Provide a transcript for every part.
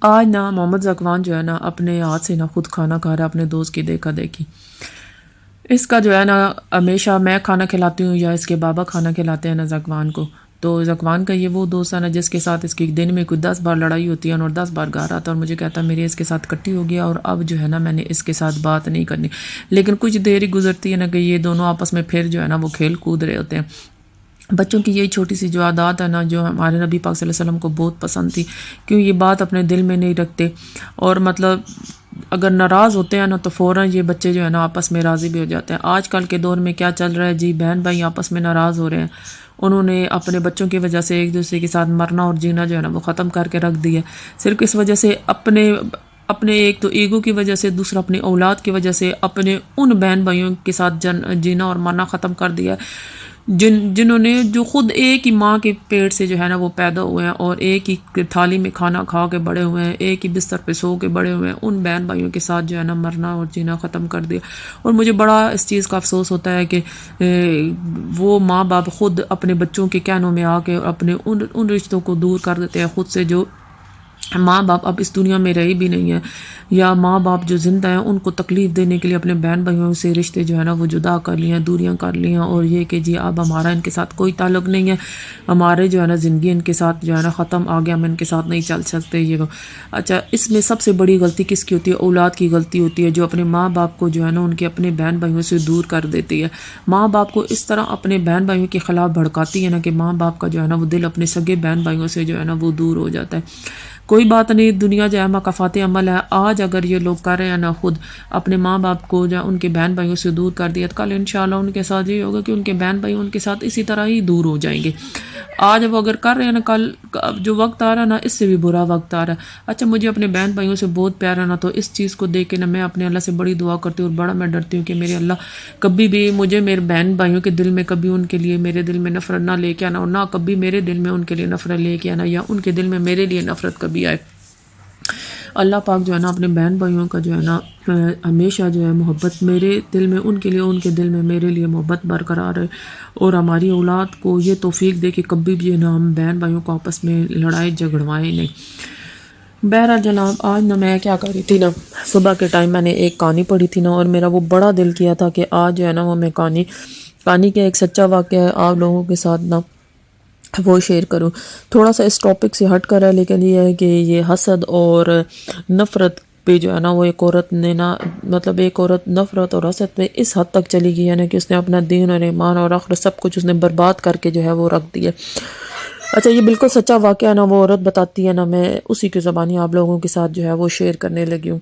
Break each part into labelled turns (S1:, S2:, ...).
S1: آج نا محمد ذکوان جو ہے نا اپنے ہاتھ سے نا خود کھانا کھا رہا ہے اپنے دوست کی دیکھا دیکھی. اس کا جو ہے نا ہمیشہ میں کھانا کھلاتی ہوں یا اس کے بابا کھانا کھلاتے ہیں نا ذکوان کو. تو ذکوان کا یہ وہ دوست ہے نا جس کے ساتھ اس کی دن میں کوئی 10 بار لڑائی ہوتی ہے اور 10 بار گھر آتا ہے اور مجھے کہتا ہے میری اس کے ساتھ کٹی ہو گیا اور اب جو ہے نا میں نے اس کے ساتھ بات نہیں کرنی. لیکن کچھ دیر ہی گزرتی ہے نا کہ یہ دونوں آپس میں پھر جو ہے نا وہ کھیل کود رہے ہوتے ہیں. بچوں کی یہی چھوٹی سی جو عادات ہے نا جو ہمارے نبی پاک صلی اللہ علیہ وسلم کو بہت پسند تھی، کیوں یہ بات اپنے دل میں نہیں رکھتے اور مطلب اگر ناراض ہوتے ہیں نا تو فوراً یہ بچے جو ہے نا آپس میں راضی بھی ہو جاتے ہیں. آج کل کے دور میں کیا چل رہا ہے جی، بہن بھائی آپس میں ناراض ہو رہے ہیں. انہوں نے اپنے بچوں کی وجہ سے ایک دوسرے کے ساتھ مرنا اور جینا جو ہے نا وہ ختم کر کے رکھ دیا. صرف اس وجہ سے اپنے ایک تو ایگو کی وجہ سے، دوسرا اپنی اولاد کی وجہ سے اپنے ان بہن بھائیوں کے ساتھ جینا اور مرنا ختم کر دیا جنہوں نے جو خود ایک ہی ماں کے پیٹ سے جو ہے نا وہ پیدا ہوئے ہیں اور ایک ہی تھالی میں کھانا کھا کے بڑے ہوئے ہیں، ایک ہی بستر پہ سو کے بڑے ہوئے ہیں. ان بہن بھائیوں کے ساتھ جو ہے نا مرنا اور جینا ختم کر دیا. اور مجھے بڑا اس چیز کا افسوس ہوتا ہے کہ وہ ماں باپ خود اپنے بچوں کے کہنوں میں آ کے اپنے ان رشتوں کو دور کر دیتے ہیں خود سے. جو ماں باپ اب اس دنیا میں رہی بھی نہیں ہے یا ماں باپ جو زندہ ہیں ان کو تکلیف دینے کے لیے اپنے بہن بھائیوں سے رشتے جو ہے نا وہ جدا کر لیے ہیں، دوریاں کر لی ہیں. اور یہ کہ جی اب ہمارا ان کے ساتھ کوئی تعلق نہیں ہے، ہمارے جو ہے نا زندگی ان کے ساتھ جو ہے نا ختم، آگے ہم ان کے ساتھ نہیں چل سکتے یہ وہ. اچھا، اس میں سب سے بڑی غلطی کس کی ہوتی ہے؟ اولاد کی غلطی ہوتی ہے جو اپنے ماں باپ کو جو ہے نا ان کے اپنے بہن بھائیوں سے دور کر دیتی ہے. ماں باپ کو اس طرح اپنے بہن بھائیوں کے خلاف بھڑکاتی ہے نا کہ ماں باپ کا جو ہے نا وہ دل اپنے سگے بہن بھائیوں سے جو ہے نا وہ دور ہو جاتا ہے. کوئی بات نہیں، دنیا جو ہے مکافات عمل ہے. آج اگر یہ لوگ کر رہے ہیں نا خود اپنے ماں باپ کو یا ان کے بہن بھائیوں سے دور کر دیا، تو کل انشاءاللہ ان کے ساتھ یہ ہوگا کہ ان کے بہن بھائی ان کے ساتھ اسی طرح ہی دور ہو جائیں گے. آج وہ اگر کر رہے ہیں نا، کل جو وقت آ رہا ہے نا اس سے بھی برا وقت آ رہا ہے. اچھا، مجھے اپنے بہن بھائیوں سے بہت پیار ہے نا، تو اس چیز کو دیکھ کے نا میں اپنے اللہ سے بڑی دعا کرتی ہوں اور بڑا میں ڈرتی ہوں کہ میرے اللہ کبھی بھی مجھے میرے بہن بھائیوں کے دل میں کبھی ان کے لیے میرے دل میں نفرت نہ لے کے آنا، اور نہ کبھی میرے دل میں ان کے لیے نفرت لے کے آنا یا ان کے دل میں میرے لیے نفرت کبھی آئے. اللہ پاک جو ہے نا اپنے بہن بھائیوں کا جو ہے نا ہمیشہ جو ہے محبت میرے دل میں ان کے لیے، ان کے دل میں میرے لیے محبت برقرار رہے اور ہماری اولاد کو یہ توفیق دے کہ کبھی بھی نا ہم بہن بھائیوں کو آپس میں لڑائی جھگڑوائیں نہیں. بہرحال جناب، آج نا میں کیا کر رہی تھی نا، صبح کے ٹائم میں نے ایک کہانی پڑھی تھی نا اور میرا وہ بڑا دل کیا تھا کہ آج جو ہے نا وہ میں کہانی کے ایک سچا واقعہ آپ لوگوں کے ساتھ نا وہ شیئر کروں. تھوڑا سا اس ٹاپک سے ہٹ کر ہے، لیکن یہ ہے کہ یہ حسد اور نفرت پہ جو ہے نا وہ ایک عورت نے نا مطلب ایک عورت نفرت اور حسد پہ اس حد تک چلی گئی ہے نا کہ اس نے اپنا دین اور ایمان اور آخرت سب کچھ اس نے برباد کر کے جو ہے وہ رکھ دیا. اچھا، یہ بالکل سچا واقعہ نا وہ عورت بتاتی ہے نا، میں اسی کی زبانی آپ لوگوں کے ساتھ جو ہے وہ شیئر کرنے لگی ہوں.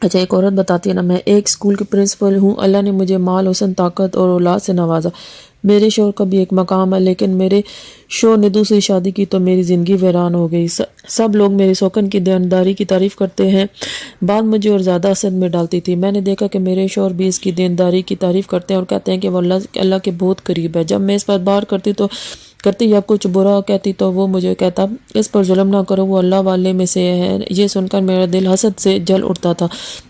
S1: اچھا، ایک عورت بتاتی ہے نا، میں ایک اسکول کی پرنسپل ہوں. اللہ نے مجھے مال، حسن، طاقت اور اولاد سے نوازا. میرے شوہر کا بھی ایک مقام ہے، لیکن میرے شوہر نے دوسری شادی کی تو میری زندگی ویران ہو گئی. سب لوگ میری سوکن کی دینداری کی تعریف کرتے ہیں، بات مجھے اور زیادہ حسد میں ڈالتی تھی. میں نے دیکھا کہ میرے شوہر بھی اس کی دینداری کی تعریف کرتے ہیں اور کہتے ہیں کہ وہ اللہ کے بہت قریب ہے. جب میں اس پر بات کرتی یا کچھ برا کہتی تو وہ مجھے کہتا اس پر ظلم نہ کرو، وہ اللہ والے میں سے ہے. یہ سن کر میرا دل حسد سے جل اٹھتا تھا.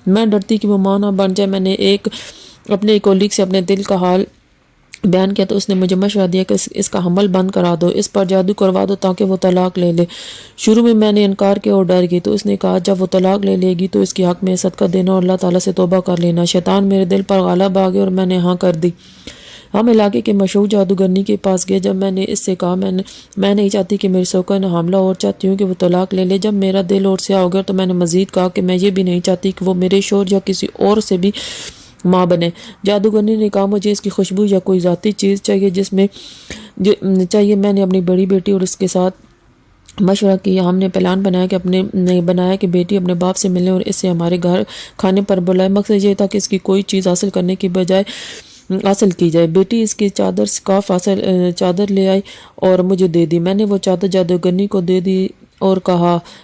S1: میں ڈرتی کہ وہ ماں نہ بن جائے. میں نے اپنے کولیگ سے اپنے دل کا حال بیان کیا تو اس نے مجھے مشورہ دیا کہ اس کا حمل بند کرا دو، اس پر جادو کروا دو تاکہ وہ طلاق لے لے. شروع میں نے انکار کیا اور ڈر گئی، تو اس نے کہا جب وہ طلاق لے لے گی تو اس کے حق میں صدقہ دینا اور اللہ تعالیٰ سے توبہ کر لینا. شیطان میرے دل پر غالب آ گیا اور میں نے ہاں کر دی. ہم علاقے کے مشہور جادوگرنی کے پاس گئے. جب میں نے اس سے کہا میں نہیں چاہتی کہ میری سوکن حاملہ اور چاہتی ہوں کہ وہ طلاق لے لے. جب میرا دل اور سیاہ ہو گیا تو میں نے مزید کہا کہ میں یہ بھی نہیں چاہتی کہ وہ میرے شوہر یا کسی اور سے بھی ماں بنے. جادوگرنی نے کہا مجھے اس کی خوشبو یا کوئی ذاتی چیز چاہیے چاہیے. میں نے اپنی بڑی بیٹی اور اس کے ساتھ مشورہ کیا. ہم نے پلان بنایا کہ بیٹی اپنے باپ سے ملنے اور اس سے ہمارے گھر کھانے پر بلائے. مقصد یہ تھا کہ اس کی کوئی چیز حاصل کرنے کی بجائے حاصل کی جائے. بیٹی اس کی چادر لے آئی اور مجھے دے دی. میں نے وہ چادر جادوگرنی کو دے دی اور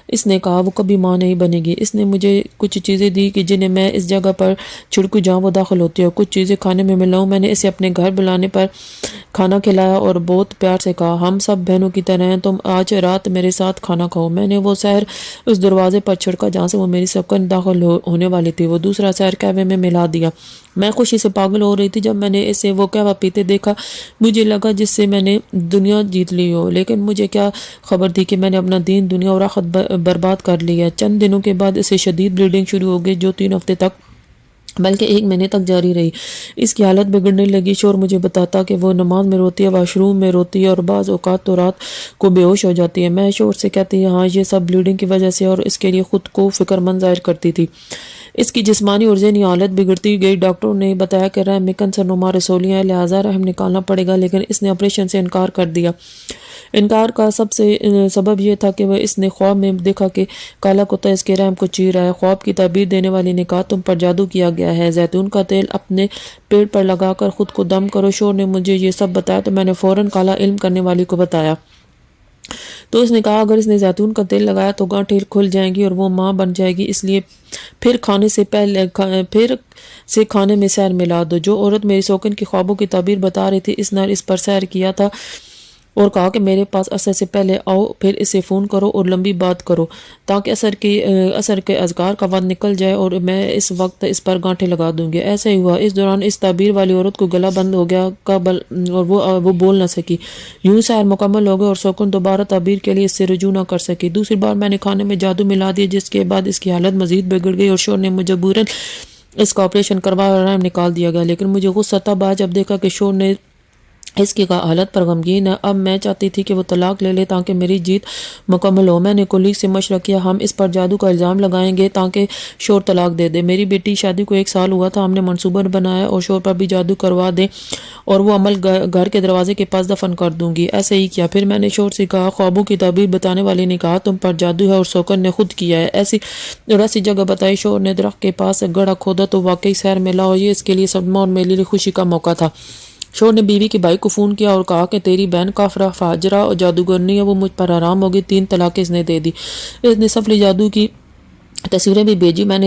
S1: اس نے کہا وہ کبھی ماں نہیں بنے گی. اس نے مجھے کچھ چیزیں دی کہ جنہیں میں اس جگہ پر چھڑکوں جہاں وہ داخل ہوتی ہے اور کچھ چیزیں کھانے میں ملاؤں. میں نے اسے اپنے گھر بلانے پر کھانا کھلایا اور بہت پیار سے کہا ہم سب بہنوں کی طرح ہیں، تم آج رات میرے ساتھ کھانا کھاؤ. میں نے وہ سحر اس دروازے پر چھڑکا جہاں سے وہ میری سکن داخل ہونے والی تھی. وہ دوسرا سحر قہوے میں ملا دیا. میں خوشی سے پاگل ہو رہی تھی. جب میں نے اسے وہ قہوہ پیتے دیکھا مجھے لگا جس سے میں نے دنیا جیت لی ہو. لیکن مجھے کیا خبر تھی کہ میں نے اپنا دین دنیا اور آخرت برباد کر لی ہے۔ چند دنوں کے بعد اسے شدید بلیڈنگ شروع ہو گئی جو 3 ہفتے تک بلکہ 1 مہینے تک جاری رہی۔ اس کی حالت بگڑنے لگی۔ شوہر مجھے بتاتا کہ وہ نماز میں روتی ہے، واش روم میں روتی ہے اور بعض اوقات تو رات کو بے ہوش ہو جاتی ہے۔ میں شوہر سے کہتی ہاں یہ سب بلیڈنگ کی وجہ سے، اور اس کے لیے خود کو فکر مند ظاہر کرتی تھی۔ اس کی جسمانی اور ذہنی حالت بگڑتی گئی۔ ڈاکٹروں نے بتایا کہ رحم میں کینسر نما رسولیاں ہیں، لہٰذا رحم نکالنا پڑے گا، لیکن اس نے آپریشن سے انکار کر دیا۔ انکار کا سبب یہ تھا کہ اس نے خواب میں دیکھا کہ کالا کتا اس کے رحم کو چیر رہا ہے۔ خواب کی تعبیر دینے والی نے کہا تم پر جادو کیا گیا ہے، زیتون کا تیل اپنے پیٹ پر لگا کر خود کو دم کرو۔ شوہر نے مجھے یہ سب بتایا تو میں نے فوراً کالا علم کرنے والی کو بتایا۔ تو اس نے کہا اگر اس نے زیتون کا تیل لگایا تو گانٹھیں کھل جائیں گی اور وہ ماں بن جائے گی، اس لیے پھر سے کھانے میں سحر ملا دو۔ جو عورت میری سوکن کی خوابوں کی تعبیر بتا رہی تھی اس نے اس پر سحر کیا تھا اور کہا کہ میرے پاس عصر سے پہلے آؤ، پھر اسے فون کرو اور لمبی بات کرو تاکہ عصر کے اذکار کا وقت نکل جائے اور میں اس وقت اس پر گانٹھیں لگا دوں گی۔ ایسا ہی ہوا۔ اس دوران اس تعبیر والی عورت کو گلا بند ہو گیا اور وہ بول نہ سکی۔ یوں سحر مکمل ہو گیا اور سوکن دوبارہ تعبیر کے لیے اس سے رجوع نہ کر سکی۔ دوسری بار میں نے کھانے میں جادو ملا دیا جس کے بعد اس کی حالت مزید بگڑ گئی اور شوہر نے مجبوراً اس کا آپریشن کروایا اور رحم نکال دیا گیا۔ لیکن مجھے غصہ تب آیا جب دیکھا کہ شوہر نے اس کی حالت پر غمگین ہے۔ اب میں چاہتی تھی کہ وہ طلاق لے لے تاکہ میری جیت مکمل ہو۔ میں نے کولیگ سے مشورہ کیا ہم اس پر جادو کا الزام لگائیں گے تاکہ شوہر طلاق دے دے۔ میری بیٹی شادی کو 1 سال ہوا تھا، ہم نے منصوبہ بنایا اور شوہر پر بھی جادو کروا دیں اور وہ عمل گھر کے دروازے کے پاس دفن کر دوں گی۔ ایسے ہی کیا۔ پھر میں نے شوہر سے کہا خوابوں کی تعبیر بتانے والے نے کہا تم پر جادو ہے اور سوکن نے خود کیا ہے۔ ایسی جگہ بتائی۔ شوہر نے درخت کے پاس گڑھا کھودا تو واقعی سحر ملا اور یہ اس کے لیے صدمہ اور میرے لیے خوشی کا موقع تھا۔ شوہر نے بیوی کے بھائی کو فون کیا اور کہا کہ تیری بہن کافرہ فاجرہ اور جادوگرنی ہے، وہ مجھ پر حرام ہوگی۔ 3 طلاقیں اس نے دے دی۔ اس نے سفلی جادو کی تصویریں بھی بھیجی۔ میں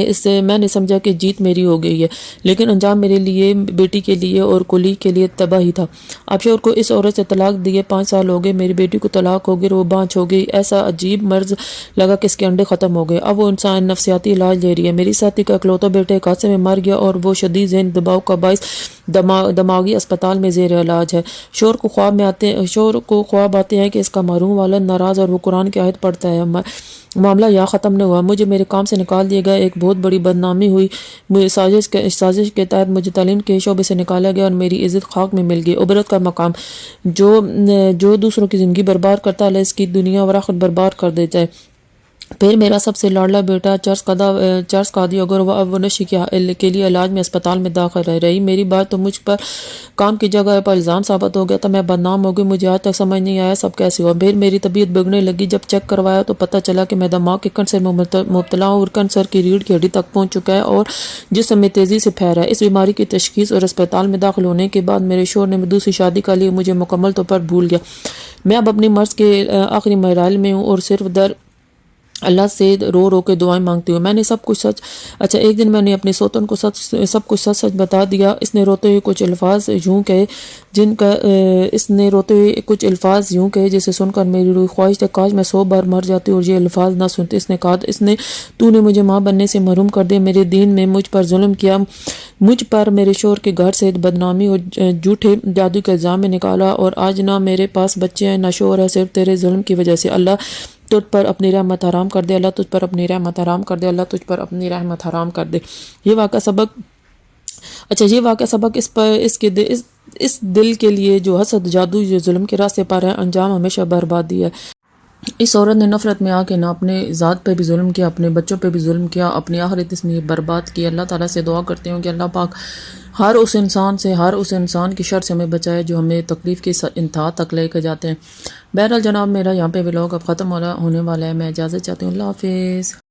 S1: نے سمجھا کہ جیت میری ہو گئی ہے، لیکن انجام میرے لیے، بیٹی کے لیے اور کولیگ کے لیے تباہی تھا۔ اب شوہر کو اس عورت سے طلاق دیے 5 سال ہو گئے، میری بیٹی کو طلاق ہو گئی اور وہ بانجھ ہو گئی۔ ایسا عجیب مرض لگا کہ اس کے انڈے ختم ہو گئے۔ اب وہ انسان نفسیاتی علاج لے رہی ہے۔ میری ساتھی کا اکلوتا بیٹا ایک حادثے میں مر گیا اور وہ شدید ذہنی دباؤ کا باعث دماغی اسپتال میں زیر علاج ہے۔ شوہر کو خواب آتے ہیں کہ اس کا محروم والد ناراض اور وہ قرآن کی آیت پڑھتا ہے۔ معاملہ یہاں ختم نہ ہوا، مجھے میرے کام سے نکال دیا گیا، ایک بہت بڑی بدنامی ہوئی۔ سازش کے تحت مجھے تعلیم کے شعبے سے نکالا گیا اور میری عزت خاک میں مل گئی۔ عبرت کا مقام جو دوسروں کی زندگی برباد کرتا ہے اس کی دنیا اور آخرت برباد کر دیتا ہے۔ پھر میرا سب سے لاڈلا بیٹا چرس قادی اگر وہ نشے کے لیے علاج میں اسپتال میں داخل رہی۔ میری بات تو مجھ پر کام کی جگہ پر الزام ثابت ہو گیا تھا، میں بدنام ہو گئی۔ مجھے آج تک سمجھ نہیں آیا سب کیسے ہوا۔ پھر میری طبیعت بگڑنے لگی۔ جب چیک کروایا تو پتہ چلا کہ میں دماغ کے کینسر میں مبتلا ہوں اور کینسر کی ریڑھ کی ہڈی تک پہنچ چکا ہے اور جسم میں تیزی سے پھیل رہا ہے۔ اس بیماری کی تشخیص اور اسپتال میں داخل ہونے کے بعد میرے شوہر نے دوسری شادی کا لیے مجھے مکمل طور پر بھول گیا۔ میں اب اپنی مرض کے آخری مراحل میں ہوں اور صرف اللہ سے رو کے دعائیں مانگتی ہوں۔ میں نے سب کچھ ایک دن میں نے اپنے سوتن کو سب کچھ سچ بتا دیا۔ اس نے روتے ہوئے کچھ الفاظ یوں کہے جسے سن کر میری روح خواہش تھی کاش میں 100 بار مر جاتی اور یہ الفاظ نہ سنتی۔ اس نے کہا تو نے مجھے ماں بننے سے محروم کر دیا، میرے دین میں مجھ پر ظلم کیا، مجھ پر میرے شوہر کے گھر سے بدنامی اور جھوٹے جادو کے الزام میں نکالا اور آج نہ میرے پاس بچے ہیں نہ شوہر ہے، صرف تیرے ظلم کی وجہ سے۔ اللہ تجھ پر اپنی رحمت حرام کر دے، اللہ تجھ پر اپنی رحمت حرام کر دے، اللہ تجھ پر اپنی رحمت حرام کر دے۔ یہ واقعہ سبق اس دل کے لیے جو حسد، جادو، جو ظلم کے راستے پر ہے، انجام ہمیشہ بربادی ہے۔ اس عورت نے نفرت میں آ کے نہ اپنے ذات پہ بھی ظلم کیا، اپنے بچوں پہ بھی ظلم کیا، اپنی آخرت اس نے برباد کی۔ اللہ تعالیٰ سے دعا کرتے ہیں کہ اللہ پاک ہر اس انسان کی شر سے ہمیں بچائے جو ہمیں تکلیف کی انتہا تک لے کے جاتے ہیں۔ بہرحال جناب، میرا یہاں پہ ولاگ اب ختم ہونے والا ہے، میں اجازت چاہتی ہوں۔ اللہ حافظ۔